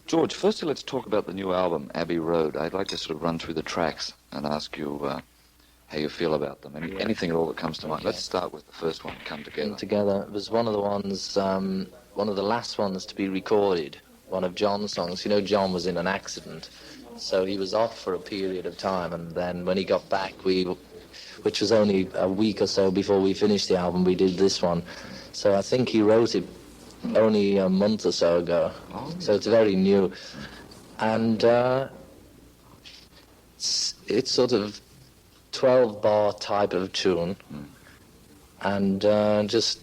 George, firstly, let's talk about the new album, Abbey Road. I'd like to sort of run through the tracks and ask you how you feel about them. Anything at all that comes to mind. Let's start with the first one, Come Together. Come Together was one of the ones, one of the last ones to be recorded, one of John's songs. You know, John was in an accident, so he was off for a period of time, and then when he got back, which was only a week or so before we finished the album, we did this one. So I think he wrote it only a month or so ago, so it's very new. And it's sort of 12-bar type of tune, and it's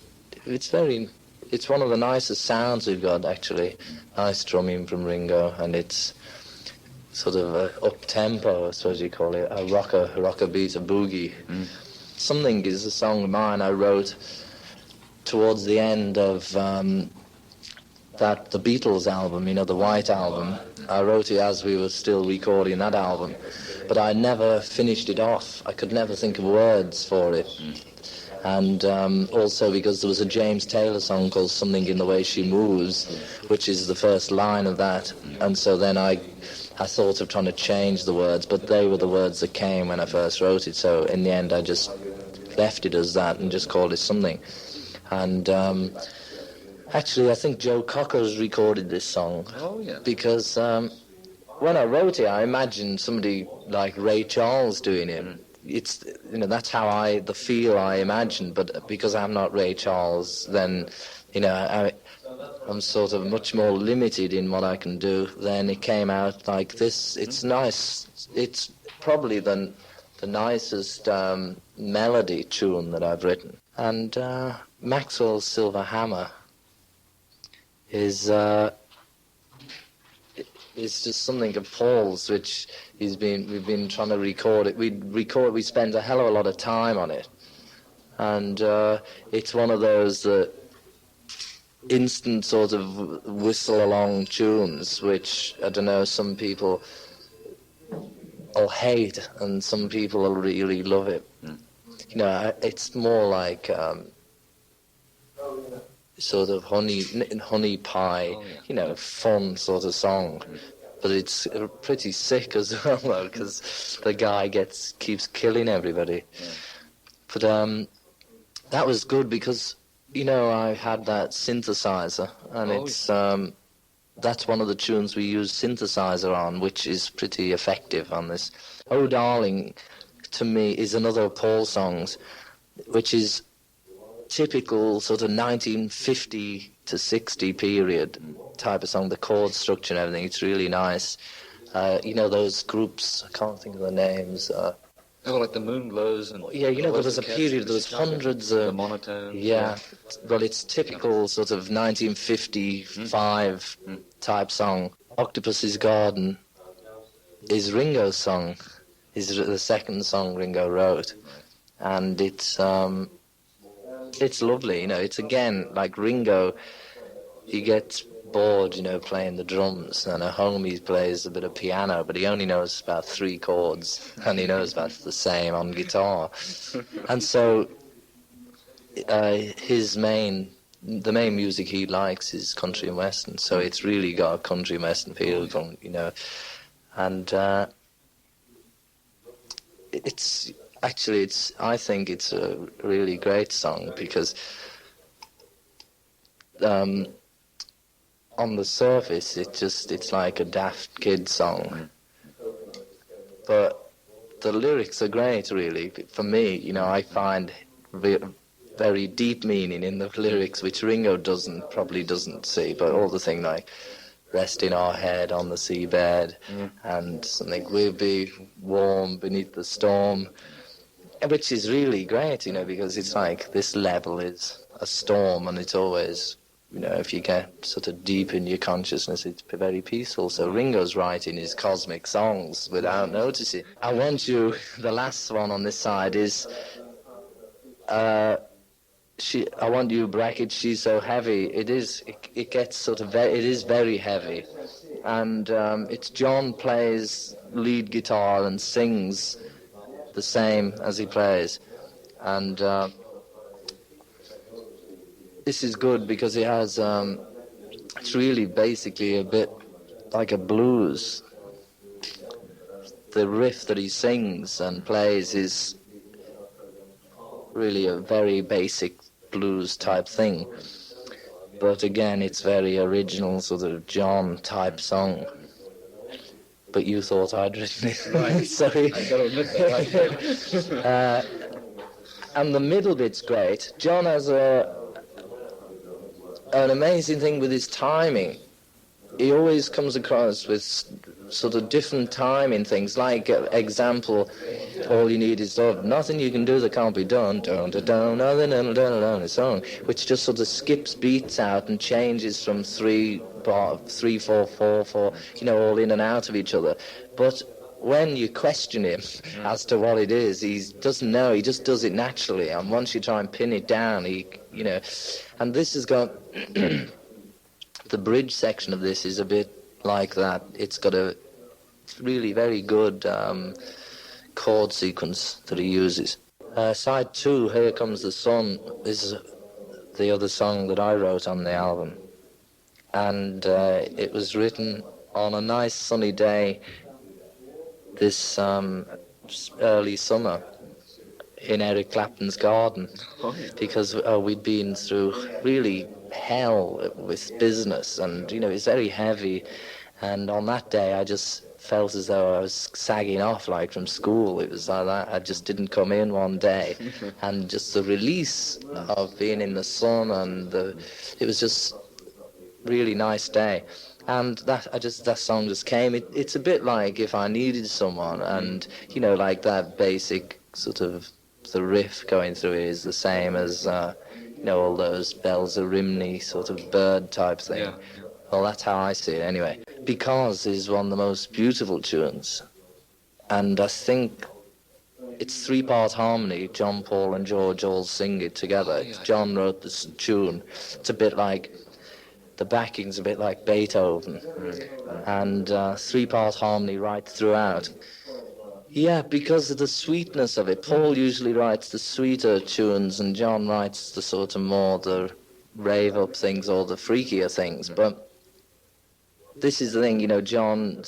one of the nicest sounds we've got, actually. Nice drumming from Ringo, and it's sort of a up-tempo, I suppose you call it, a rocker beat, a boogie. Something is a song of mine I wrote towards the end of the Beatles album, you know, the White Album. I wrote it as we were still recording that album, but I never finished it off. I could never think of words for it. And also because there was a James Taylor song called Something in the Way She Moves, which is the first line of that. And so then I thought of trying to change the words, but they were the words that came when I first wrote it. So in the end, I just left it as that and just called it Something. And actually, I think Joe Cocker's recorded this song. Oh, yeah. Because when I wrote it, I imagined somebody like Ray Charles doing it. It's, you know, that's how the feel I imagined. But because I'm not Ray Charles, then, you know, I'm sort of much more limited in what I can do. Then it came out like this. It's nice. It's probably the nicest melody tune that I've written. And Maxwell's Silver Hammer is just something of Paul's, which we've been trying to record it. We spent a hell of a lot of time on it, and it's one of those instant sort of whistle along tunes, which I don't know, some people will hate and some people will really love it. You know, it's more like sort of honey pie, you know, fun sort of song. But it's pretty sick as well, though, because the guy keeps killing everybody. But that was good because, you know, I had that synthesizer, and that's one of the tunes we use synthesizer on, which is pretty effective on this. Oh Darling, to me, is another of Paul's songs, which is typical sort of 1950 to 60 period type of song, the chord structure and everything. It's really nice. You know, those groups, I can't think of the names. Like the Moonglows and... Yeah, you know, there was a period, there was hundreds of... The monotones. Yeah, but it's typical sort of 1955 type song. Octopus's Garden is Ringo's song, is the second song Ringo wrote. And it's lovely, you know. It's, again, like Ringo, he gets bored, you know, playing the drums, and at home he plays a bit of piano, but he only knows about 3 chords, and he knows about the same on guitar. And so the main music he likes is country and western, so it's really got a country and western feel, you know. And I think it's a really great song because on the surface it's like a daft kid song, but the lyrics are great, really. For me, you know, I find very deep meaning in the lyrics, which Ringo probably doesn't see, but all the thing like resting our head on the seabed and something, we'll be warm beneath the storm, which is really great, you know, because it's like this level is a storm, and it's always, you know, if you get sort of deep in your consciousness, it's very peaceful. So Ringo's writing his cosmic songs without noticing. I Want You, the last one on this side, is I Want You, bracket, She's So Heavy. It gets sort of, it is very heavy. And it's John plays lead guitar and sings the same as he plays. And this is good because it has, it's really basically a bit like a blues. The riff that he sings and plays is really a very basic blues type thing. But again, it's very original, sort of John type song. But you thought I'd written it. Right. Sorry. I gotta admit that. And the middle bit's great. John has an amazing thing with his timing. He always comes across with sort of different timing things. Like, example, all you need is love. Nothing you can do that can't be done. Dun, dun, dun, dun, dun, dun, dun, a song, which just sort of skips beats out and changes from 3, 4, 4, 4, all in and out of each other. But when you question him as to what it is, he doesn't know. He just does it naturally. And once you try and pin it down, and this has got the bridge section of this is a bit like that. It's got a really very good chord sequence that he uses. Side 2, Here Comes the Sun, is the other song that I wrote on the album. And it was written on a nice sunny day this early summer in Eric Clapton's garden, because we'd been through really hell with business, and it's very heavy, and on that day I just felt as though I was sagging off like from school. It was like that. I just didn't come in one day, and just the release of being in the sun, and it was just really nice day. And that song just came. It's a bit like If I Needed Someone, and like that basic sort of, the riff going through it is the same as all those Bells of Rimney sort of bird type thing. Yeah. Well, that's how I see it anyway. Because is one of the most beautiful tunes, and I think it's 3-part harmony. John, Paul, and George all sing it together. John wrote this tune. It's a bit like, the backing's a bit like Beethoven, and 3-part harmony right throughout. Yeah, because of the sweetness of it. Paul usually writes the sweeter tunes, and John writes the sort of more the rave-up things or the freakier things. But this is the thing, John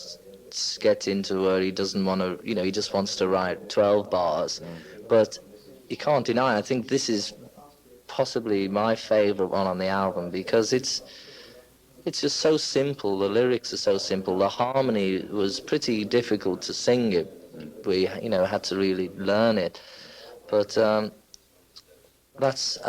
gets into where he doesn't want to, he just wants to write 12 bars. But you can't deny, I think this is possibly my favourite one on the album, because it's just so simple. The lyrics are so simple. The harmony was pretty difficult to sing it. We, had to really learn it. But I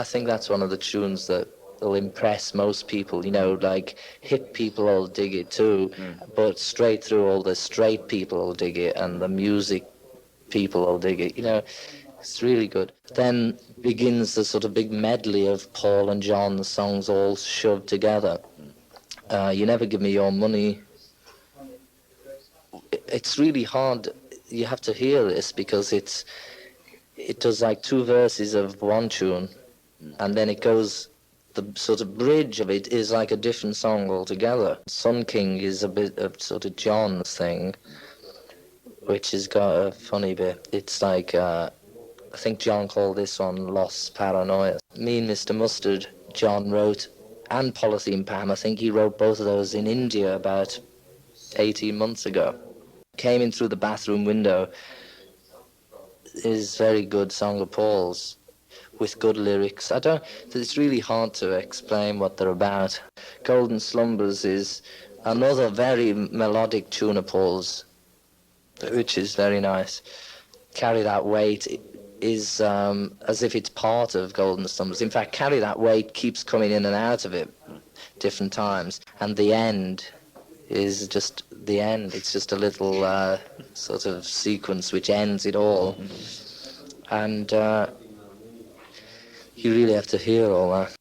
think that's one of the tunes that will impress most people. Like hip people will dig it too, but straight through, all the straight people will dig it, and the music people will dig it. It's really good. Then begins the sort of big medley of Paul and John's songs all shoved together. You Never Give Me Your Money. It's really hard. You have to hear this, because it does like 2 verses of one tune, and then it goes, the sort of bridge of it is like a different song altogether. Sun King is a bit of sort of John's thing, which has got a funny bit. It's like, I think John called this one Lost Paranoia. Me and Mr. Mustard, John wrote, and Polythene Pam, I think he wrote both of those in India about 18 months ago. Came in through the bathroom window is very good song of Paul's, with good lyrics. It's really hard to explain what they're about. Golden Slumbers is another very melodic tune of Paul's, which is very nice. Carry That Weight is as if it's part of Golden Slumbers. In fact, Carry That Weight keeps coming in and out of it different times, and the end is just the end. It's just a little sort of sequence which ends it all, and you really have to hear all that.